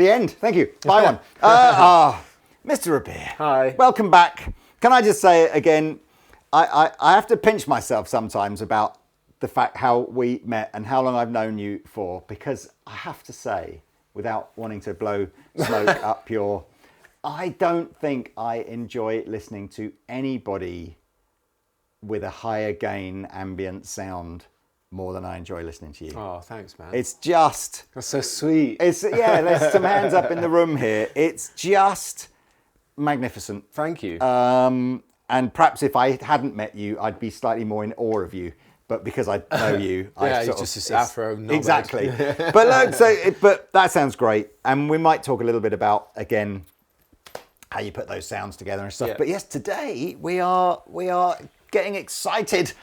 The end. Thank you. Buy one. Mr. Rabea. Hi. Welcome back. Can I just say again, I have to pinch myself sometimes about the fact how we met and how long I've known you for, because I have to say, without wanting to blow smoke up your... I don't think I enjoy listening to anybody with a higher gain ambient sound more than I enjoy listening to you. Oh, thanks, man. It's just... That's so sweet. There's some hands up in the room here. It's just magnificent. Thank you. And perhaps if I hadn't met you, I'd be slightly more in awe of you. But because I know you, it's just this afro knowledge. Exactly. But that sounds great. And we might talk a little bit about, again, how you put those sounds together and stuff. Yeah. But yes, today we are getting excited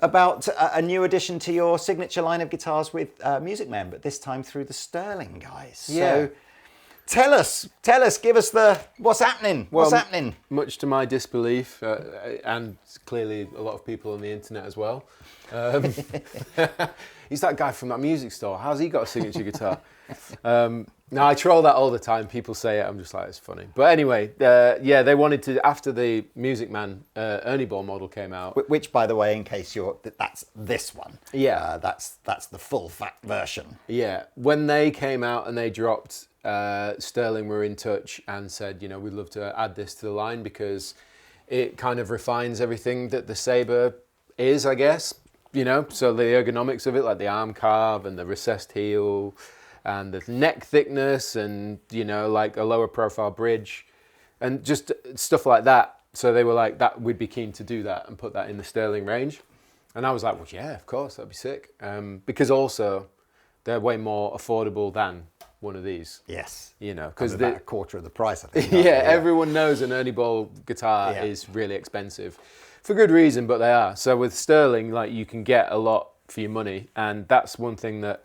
about a new addition to your signature line of guitars with Music Man, but this time through the Sterling guys. Yeah. So tell us, give us what's happening? What's happening? Much to my disbelief, and clearly a lot of people on the internet as well. He's that guy from that music store. How's he got a signature guitar? No, I troll that all the time. People say it. I'm just like, it's funny. But anyway, they wanted to, after the Music Man Ernie Ball model came out. Which, by the way, in case that's this one. Yeah. That's the full fat version. Yeah. When they came out and they dropped, Sterling were in touch and said, we'd love to add this to the line because it kind of refines everything that the Sabre is, I guess. So the ergonomics of it, like the arm carve and the recessed heel and the neck thickness and, like a lower profile bridge and just stuff like that. So they were like, that we'd be keen to do that and put that in the Sterling range. And I was like, well, yeah, of course, that'd be sick. Because also they're way more affordable than one of these. Yes. Because about a quarter of the price, I think. Yeah, everyone knows an Ernie Ball guitar is really expensive. For good reason, but they are. So with Sterling, like you can get a lot for your money. And that's one thing that,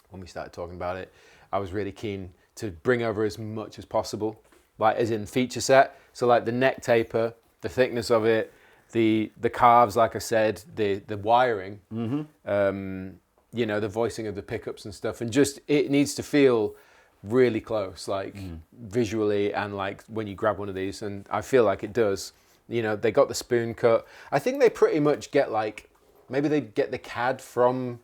when we started talking about it, I was really keen to bring over as much as possible, like as in feature set. So like the neck taper, the thickness of it, the carves, like I said, the wiring, the voicing of the pickups and stuff. And just, it needs to feel really close, like visually and like when you grab one of these. And I feel like it does. They got the spoon cut. I think they pretty much get maybe they get the CAD from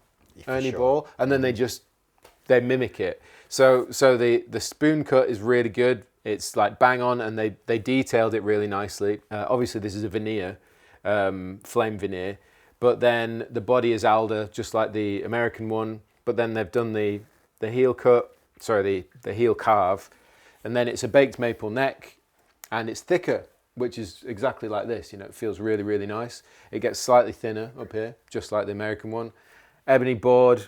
Ernie Ball and then they mimic it. So the spoon cut is really good. It's like bang on and they detailed it really nicely. Obviously this is a veneer, flame veneer, but then the body is alder, just like the American one. But then they've done the heel cut, the heel carve, and then it's a baked maple neck and it's thicker, which is exactly like this. It feels really, really nice. It gets slightly thinner up here, just like the American one. Ebony board,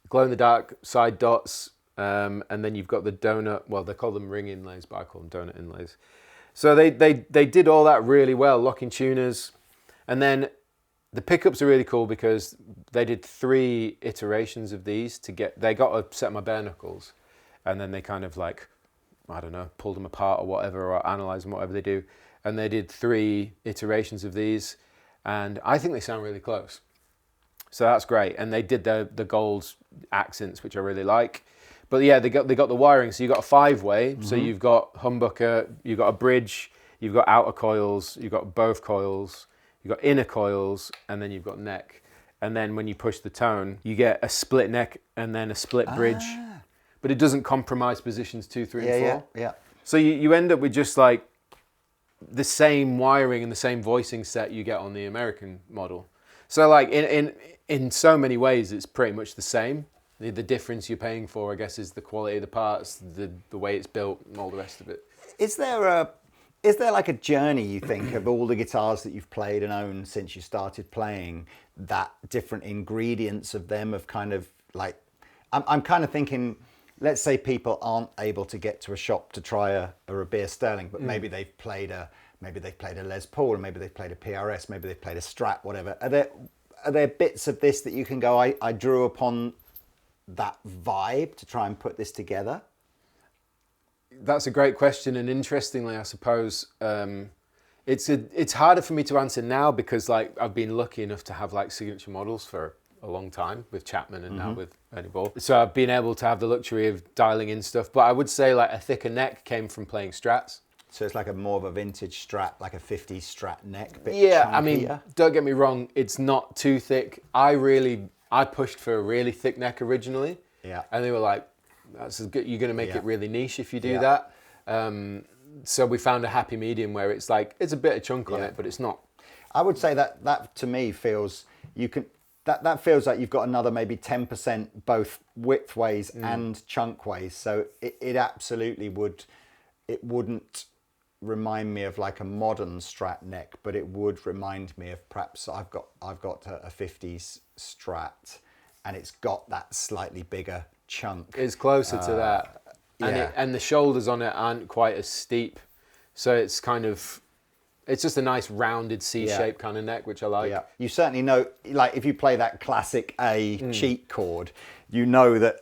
glow-in-the-dark side dots, and then you've got the donut, well, they call them ring inlays, but I call them donut inlays. So they did all that really well, locking tuners. And then the pickups are really cool because they did 3 iterations of these they got a set of my bare knuckles, and then they kind of pulled them apart or whatever, or analyze them, whatever they do. And they did 3 iterations of these, and I think they sound really close. So that's great. And they did the gold accents, which I really like. But yeah, they got the wiring. So you've got a 5-way. So you've got humbucker, you've got a bridge, you've got outer coils, you've got both coils, you've got inner coils, and then you've got neck. And then when you push the tone, you get a split neck and then a split bridge. But it doesn't compromise positions 2, 3, and 4. Yeah. So you end up with just like the same wiring and the same voicing set you get on the American model. So like in so many ways, it's pretty much the same. The difference you're paying for, I guess, is the quality of the parts, the way it's built, and all the rest of it. Is there like a journey, you think, of all the guitars that you've played and owned since you started playing, that different ingredients of them have kind of like, I'm kind of thinking, let's say people aren't able to get to a shop to try a Rabea Sterling, but maybe they've played a Les Paul, or maybe they've played a PRS, maybe they've played a Strat, whatever. Are there bits of this that you can go, I drew upon that vibe to try and put this together? That's a great question, and interestingly, I suppose it's harder for me to answer now because like I've been lucky enough to have like signature models for a long time with Chapman and now with Ernie Ball. So I've been able to have the luxury of dialing in stuff. But I would say like a thicker neck came from playing Strats. So it's like more of a vintage Strat, like a 50s Strat neck. Bit Yeah, chunkier. I mean, don't get me wrong, it's not too thick. I pushed for a really thick neck originally. Yeah. And they were like, "That's good. You're going to make it really niche if you do Yeah. that." So we found a happy medium where it's like, it's a bit of chunk on it, but it's not. I would say that to me feels that feels like you've got another maybe 10% both width ways and chunk ways. So it absolutely wouldn't remind me of like a modern Strat neck, but it would remind me of perhaps I've got a 50s Strat, and it's got that slightly bigger chunk. It's closer to that. Yeah. And the shoulders on it aren't quite as steep. So it's kind of, it's just a nice rounded C-shaped kind of neck, which I like. Yeah, you certainly know, like if you play that classic A cheat chord, you know that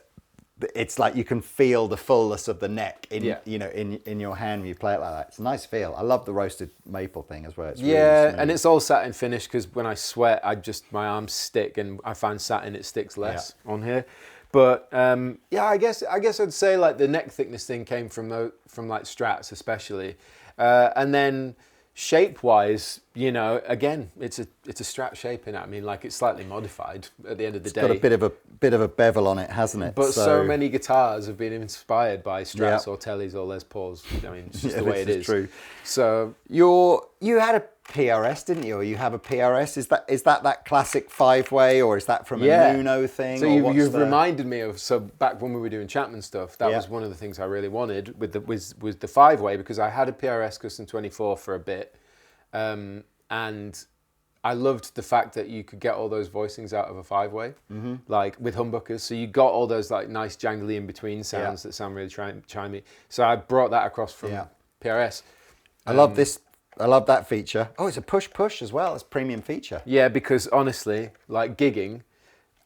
it's like you can feel the fullness of the neck in in your hand when you play it like that. It's a nice feel. I love the roasted maple thing as well. It's really smooth. And it's all satin finish because when I sweat, my arms stick, and I find satin it sticks less on here. But I guess I'd say like the neck thickness thing came from like Strats especially, and then shape-wise, again, it's a Strat shape in it. I mean, like it's slightly modified at the end of the day. It's got a bit of a bevel on it, hasn't it? But so many guitars have been inspired by Strats or Tellys or Les Pauls. I mean, it's just the way it is. True. So you had a PRS, didn't you? Or you have a PRS? Is that classic 5-way, or is that from a Nuno thing? So you've reminded me of, so back when we were doing Chapman stuff, that was one of the things I really wanted with the 5-way, because I had a PRS Custom 24 for a bit, and I loved the fact that you could get all those voicings out of a 5-way, like with humbuckers. So you got all those like nice jangly in between sounds that sound really chimey. So I brought that across from PRS. I love this. I love that feature. Oh, it's a push as well. It's a premium feature. Yeah, because honestly, like gigging,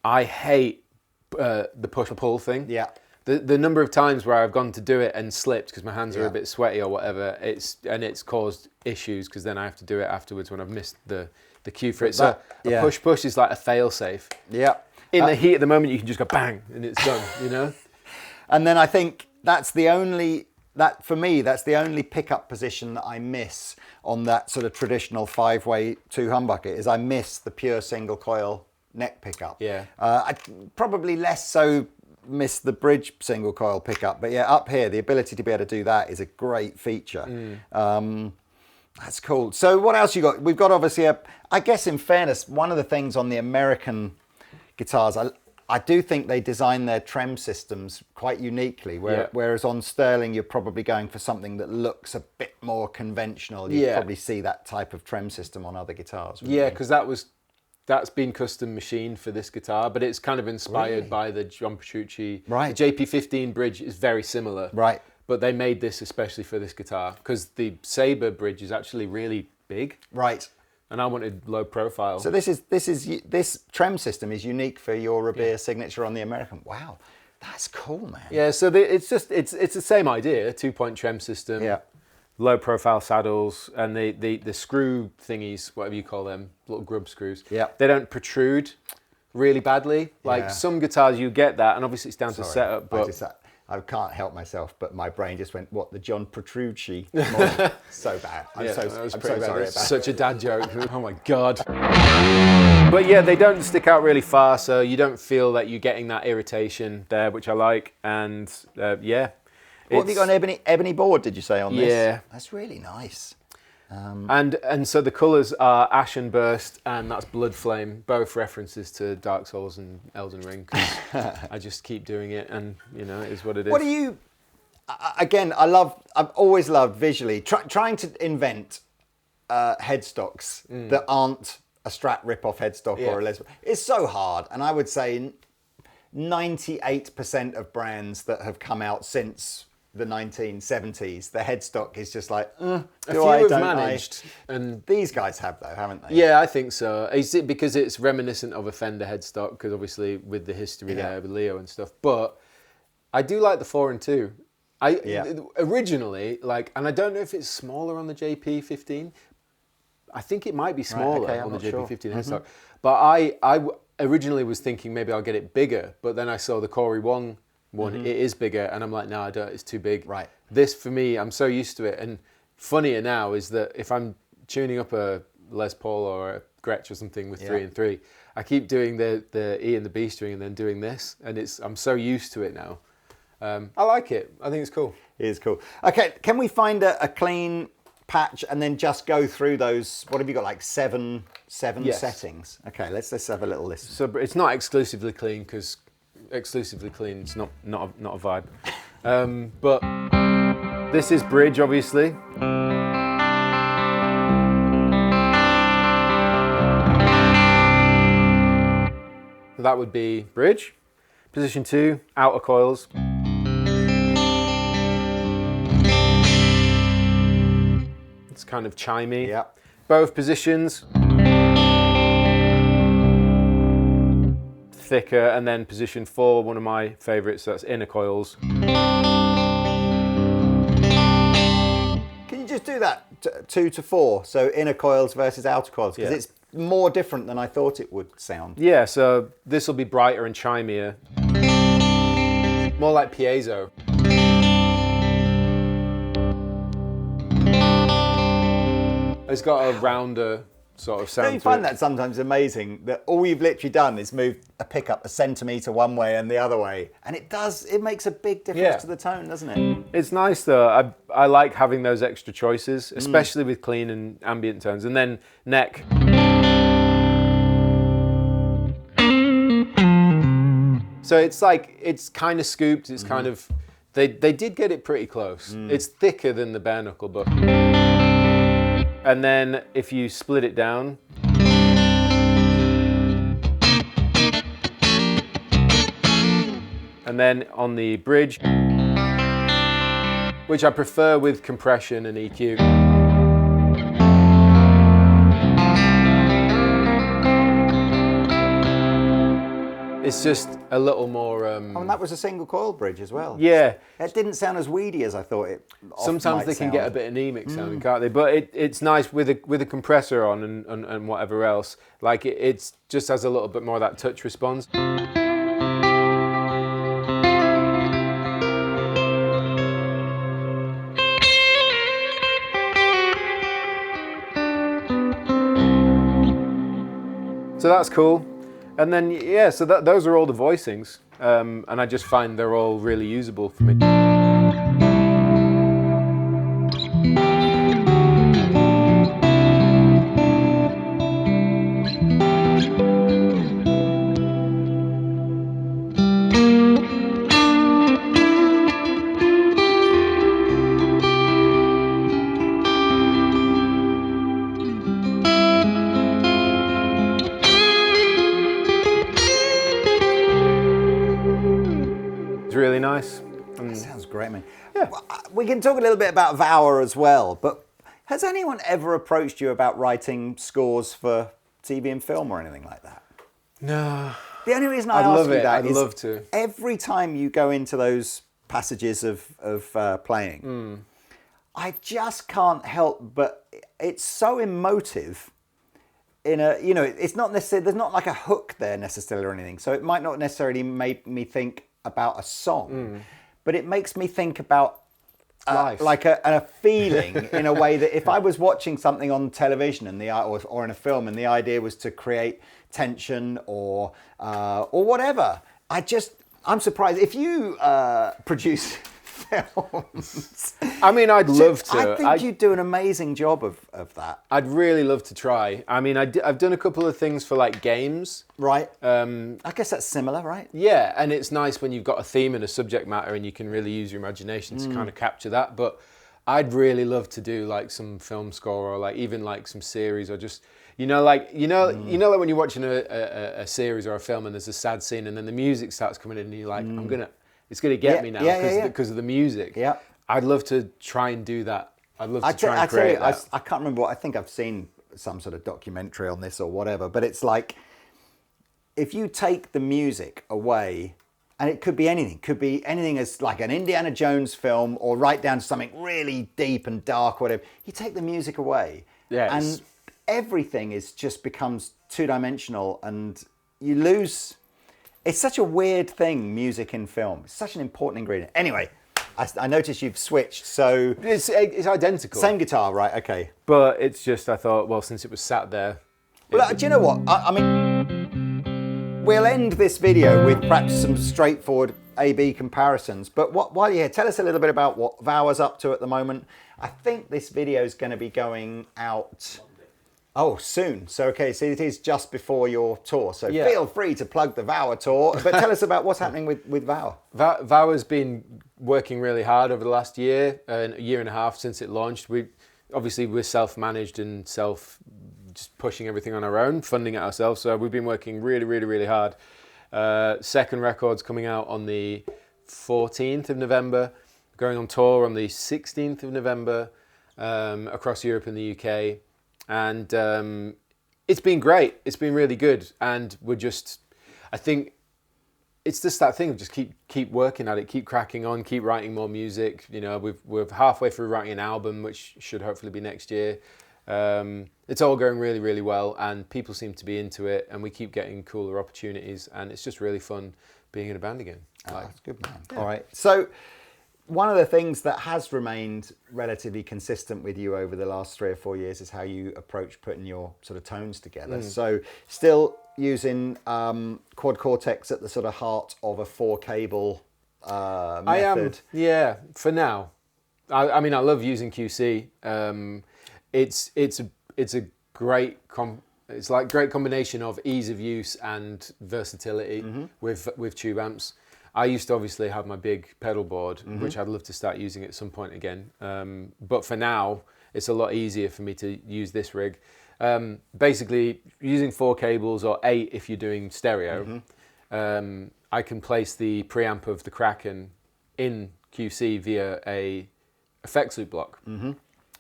I hate the push-pull thing. Yeah. The number of times where I've gone to do it and slipped because my hands are a bit sweaty or whatever, it's caused issues because then I have to do it afterwards when I've missed the cue for it. So a push is like a fail-safe. Yeah. In the heat at the moment, you can just go bang and it's done, And then I think that's the only pickup position that I miss on that sort of traditional 5-way 2 humbucker is I miss the pure single coil neck pickup. Yeah. I probably less so miss the bridge single coil pickup, but up here the ability to be able to do that is a great feature. That's cool. So what else you got? We've got obviously I guess in fairness, one of the things on the American guitars, I do think they design their trem systems quite uniquely, whereas on Sterling you're probably going for something that looks a bit more conventional. You'd probably see that type of trem system on other guitars. Yeah, because that's been custom machined for this guitar, but it's kind of inspired by the John Petrucci. Right. The JP15 bridge is very similar. Right. But they made this especially for this guitar because the Sabre bridge is actually really big. Right. And I wanted low profile. So this trem system is unique for your Rabea signature on the American. Wow, that's cool, man. Yeah, so it's the same idea, 2-point trem system. Yeah. Low profile saddles and the screw thingies, whatever you call them, little grub screws. Yeah. They don't protrude really badly. Like some guitars you get that, and obviously it's down to setup. But I can't help myself, but my brain just went, what, the John Petrucci model? So bad. I'm so sorry about it. Such a dad joke. Oh my God. But yeah, they don't stick out really far, so you don't feel that you're getting that irritation there, which I like. And What have you got, an ebony board, did you say, on this? Yeah. That's really nice. And so the colours are Ashen Burst and that's Blood Flame, both references to Dark Souls and Elden Ring. 'Cause I just keep doing it, and it is what it is. What do you? Again, I've always loved visually trying to invent headstocks that aren't a Strat rip-off headstock or a Les. It's so hard, and I would say 98% of brands that have come out since the 1970s, the headstock is just like, a few have managed, and these guys have though, haven't they? Yeah, I think so. Is it because it's reminiscent of a Fender headstock? Because obviously with the history there with Leo and stuff. But I do like the 4 and 2. Originally, and I don't know if it's smaller on the JP15. I think it might be smaller on the JP15 headstock. But originally was thinking maybe I'll get it bigger, but then I saw the Corey Wong one. It is bigger, and I'm like, no, I don't. It's too big. Right. This for me, I'm so used to it. And funnier now is that if I'm tuning up a Les Paul or a Gretsch or something with 3 and 3, I keep doing the E and the B string and then doing this, and I'm so used to it now. I like it. I think it's cool. It is cool. Okay, can we find a clean patch and then just go through those? What have you got, like seven Yes. settings? Okay, let's have a little listen. So it's not exclusively clean, because exclusively clean is not a vibe. But this is bridge, obviously. So that would be bridge. Position 2, outer coils. It's kind of chimey. Yeah. Both positions. Thicker, and then position 4, one of my favourites, that's inner coils. Can you just do that 2 to 4? So inner coils versus outer coils, because it's more different than I thought it would sound. Yeah, so this will be brighter and chimier. More like piezo. It's got a rounder sort of sound. Don't you find that sometimes amazing that all you've literally done is move a pickup a centimetre one way and the other way, and it makes a big difference to the tone, doesn't it? It's nice though. I like having those extra choices, especially with clean and ambient tones. And then neck. So it's kind of scooped. It's kind of they did get it pretty close. It's thicker than the bare knuckle, but. And then if you split it down, and then on the bridge, which I prefer with compression and EQ. It's just a little more... Oh, and that was a single coil bridge as well. Yeah. It didn't sound as weedy as I thought it Sometimes they can get a bit anemic sounding, can't they? But it's nice with a compressor on and whatever else. Like it's just has a little bit more of that touch response. So that's cool. And then, yeah, so those are all the voicings. And I just find they're all really usable for me. Really nice. That sounds great, man. Yeah. We can talk a little bit about Vower as well, but has anyone ever approached you about writing scores for TV and film or anything like that? No. The only reason I ask you that I'd is love to. Every time you go into those passages of playing, I just can't help but it's so emotive. It's not necessarily, there's not like a hook there necessarily or anything, so it might not necessarily make me think about a song, but it makes me think about life, like a feeling in a way that if I was watching something on television and or in a film and the idea was to create tension or whatever, I'm surprised if you produce films. I mean, I'd love to. I think you'd do an amazing job of that. I'd really love to try. I mean, I've done a couple of things for like games. Right. I guess that's similar, right? Yeah, and it's nice when you've got a theme and a subject matter and you can really use your imagination to kind of capture that. But I'd really love to do like some film score or like even like some series or just, like when you're watching a series or a film and there's a sad scene and then the music starts coming in and you're like, it's going to get me now because of the music. Yeah. I'd love to try and do that. I'd love to try and create that. I can't remember I think I've seen some sort of documentary on this or whatever, but it's like, if you take the music away, and it could be anything as like an Indiana Jones film or right down to something really deep and dark or whatever, you take the music away and everything just becomes two-dimensional and you lose. It's such a weird thing, music in film. It's such an important ingredient. Anyway, I noticed you've switched, so... It's identical. Same guitar, right, okay. But it's just, I thought, well, since it was sat there... Well, do you know what? I mean, we'll end this video with perhaps some straightforward A-B comparisons, but while you're here, tell us a little bit about what Vower's up to at the moment. I think this video is going to be going out... Oh, soon. So, okay, so it is just before your tour. So feel free to plug the Vower tour. But tell us about what's happening with Vower. Vower's been working really hard over the last year and a year and a half since it launched. We're self-managed and just pushing everything on our own, funding it ourselves. So we've been working really, really, really hard. Second record's coming out on the 14th of November. Going on tour on the 16th of November across Europe and the UK. And it's been great. It's been really good. And I think it's just that thing of just keep working at it, keep cracking on, keep writing more music. You know, we're halfway through writing an album, which should hopefully be next year. It's all going really, really well, and people seem to be into it, and we keep getting cooler opportunities, and it's just really fun being in a band again. That's good, man. Yeah. All right. So one of the things that has remained relatively consistent with you over the last 3 or 4 years is how you approach putting your sort of tones together. So still using quad cortex at the sort of heart of a 4-cable method. I am, yeah, for now. I mean, I love using QC. It's a great great combination of ease of use and versatility with tube amps. I used to obviously have my big pedal board, which I'd love to start using at some point again. But for now, it's a lot easier for me to use this rig. Basically, using 4 cables or 8 if you're doing stereo, I can place the preamp of the Kraken in QC via a effects loop block.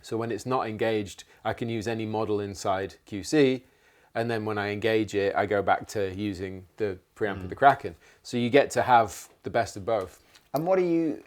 So when it's not engaged, I can use any model inside QC. And then when I engage it, I go back to using the preamp of the Kraken. So you get to have the best of both. And what do you,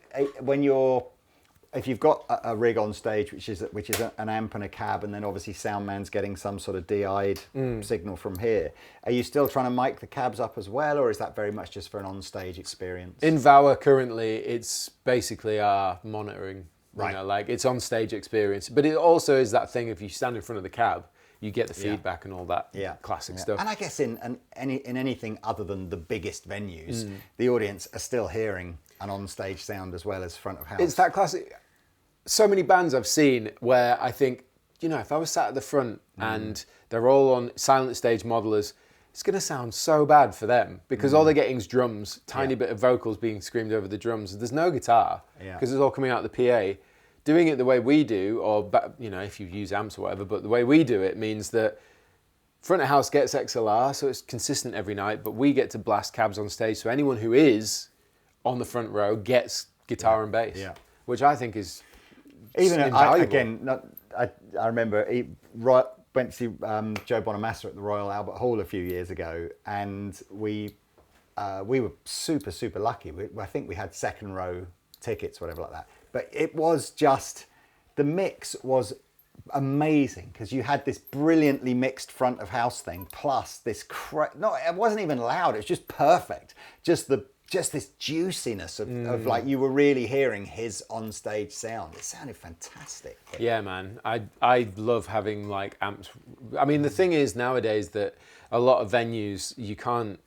if you've got a rig on stage, which is an amp and a cab, and then obviously Soundman's getting some sort of DI'd signal from here, are you still trying to mic the cabs up as well, or is that very much just for an on-stage experience? In Vower currently, it's basically our monitoring. Right. You know, like it's on-stage experience. But it also is that thing, if you stand in front of the cab, you get the feedback and all that classic stuff. And I guess in anything other than the biggest venues, the audience are still hearing an on-stage sound as well as front of house. It's that classic. So many bands I've seen where I think, you know, if I was sat at the front and they're all on silent stage modelers, it's going to sound so bad for them because all they're getting is drums, tiny bit of vocals being screamed over the drums. There's no guitar because it's all coming out of the PA. Doing it the way we do, or you know, if you use amps or whatever, but the way we do it means that front of house gets XLR, so it's consistent every night, but we get to blast cabs on stage, so anyone who is on the front row gets guitar and bass, which I think is invaluable. I remember went to see Joe Bonamassa at the Royal Albert Hall a few years ago, and we were super, super lucky. I think we had second row tickets, whatever like that. But it was just, the mix was amazing because you had this brilliantly mixed front of house thing plus this, it wasn't even loud, it was just perfect. Just this juiciness of like you were really hearing his on-stage sound. It sounded fantastic. Yeah, man. I love having like amps. I mean, the thing is nowadays that a lot of venues, you can't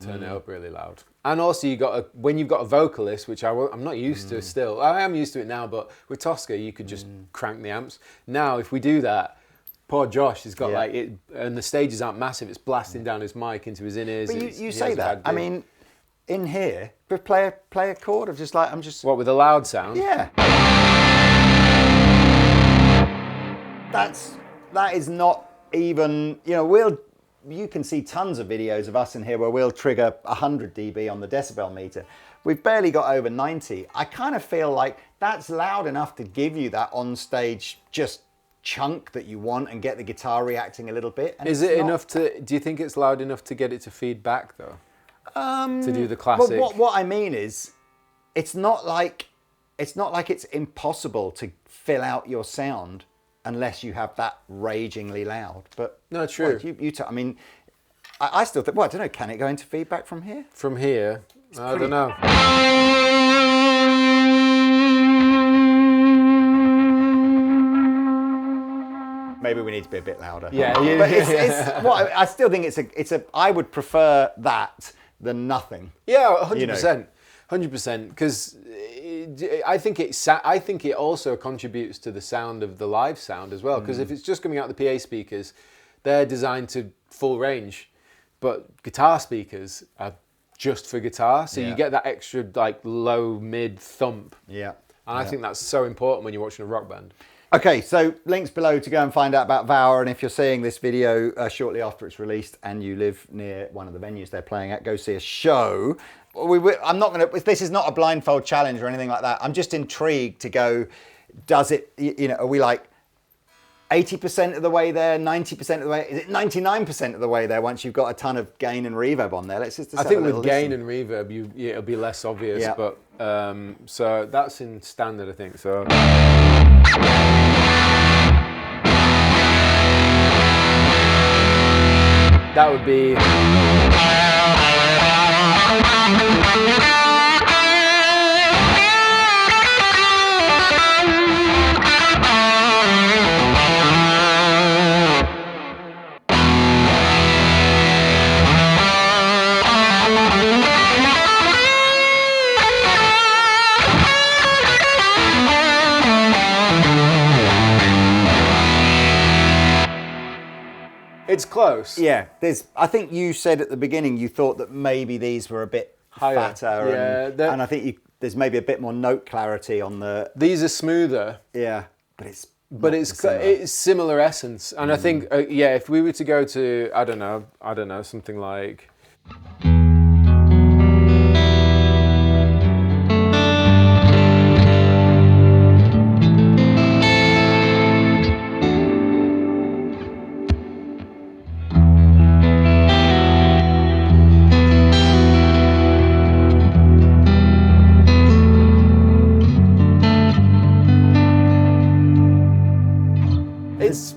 turn it up really loud. And also when you've got a vocalist, which I'm not used to still. I am used to it now, but with Tosca, you could just crank the amps. Now, if we do that, poor Josh has got like it, and the stages aren't massive. It's blasting down his mic into his in-ears. But you say that. I mean, in here, but play a chord of just like, I'm just... What, with a loud sound? Yeah. That is not even, you know, you can see tons of videos of us in here where we'll trigger 100 dB on the decibel meter. We've barely got over 90. I kind of feel like that's loud enough to give you that on-stage just chunk that you want and get the guitar reacting a little bit. And is it enough to, do you think it's loud enough to get it to feed back though? To do the classic? Well, what I mean is, it's not like it's impossible to fill out your sound unless you have that ragingly loud. But no, true. I mean, I still think, well, I don't know, can it go into feedback from here? From here, I don't know. Maybe we need to be a bit louder. Yeah, But well, I still think I would prefer that than nothing. Yeah, 100%. 100%, because I think it also contributes to the sound of the live sound as well. Because if it's just coming out the PA speakers, they're designed to full range, but guitar speakers are just for guitar, so you get that extra like low mid thump. Yeah, and I think that's so important when you're watching a rock band. Okay, so links below to go and find out about Vower, and if you're seeing this video shortly after it's released and you live near one of the venues they're playing at, go see a show. I'm not going to, this is not a blindfold challenge or anything like that. I'm just intrigued to go, does it, you know, are we like 80% of the way there, 90% of the way, is it 99% of the way there once you've got a ton of gain and reverb on there? Let's just I think with gain and reverb, it'll be less obvious, but so that's in standard, I think, so. That would be. It's close. Yeah, I think you said at the beginning you thought that maybe these were a bit higher, fatter, and I think there's maybe a bit more note clarity on the. These are smoother. Yeah, but it's similar essence, and I think if we were to go to I don't know something like.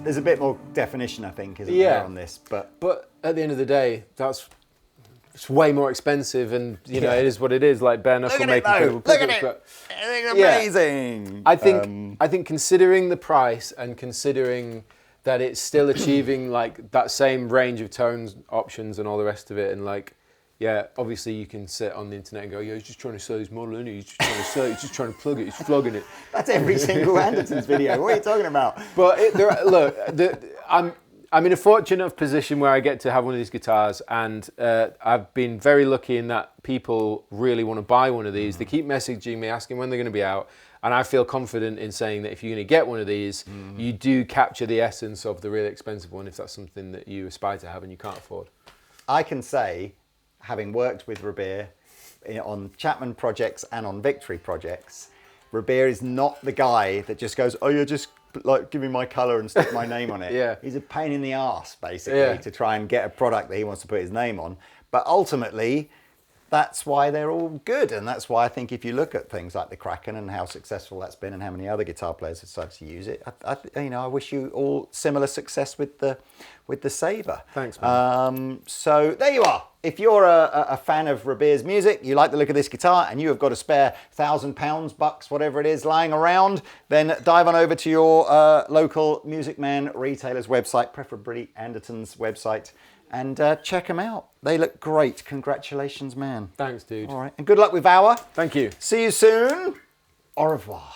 There's a bit more definition, I think, isn't there, on this? But at the end of the day, it's way more expensive, and you know it is what it is. Like bare knuckle making. Look at it! It's amazing. I think considering the price and considering that it's still achieving like that same range of tones, options, and all the rest of it, and like. Yeah, obviously you can sit on the internet and go, yeah, he's just trying to sell his model, isn't he? He's just trying to sell it, he's just trying to plug it, he's flogging it. That's every single Andertons video. What are you talking about? But I'm in a fortunate position where I get to have one of these guitars, and I've been very lucky in that people really want to buy one of these. They keep messaging me, asking when they're going to be out, and I feel confident in saying that if you're going to get one of these, you do capture the essence of the really expensive one if that's something that you aspire to have and you can't afford. I can say, having worked with Rabea on Chapman projects and on Victory projects, Rabea is not the guy that just goes, oh, you're just like, give me my colour and stick my name on it. Yeah. He's a pain in the arse, basically, to try and get a product that he wants to put his name on. But ultimately, that's why they're all good. And that's why I think if you look at things like the Kraken and how successful that's been and how many other guitar players have started to use it, I wish you all similar success with the Sabre. Thanks, man. So there you are. If you're a fan of Rabea's music, you like the look of this guitar, and you have got a spare £1,000, bucks, whatever it is, lying around, then dive on over to your local Music Man retailer's website, preferably Andertons website, and check them out. They look great. Congratulations, man. Thanks, dude. All right. And good luck with Vower. Thank you. See you soon. Au revoir.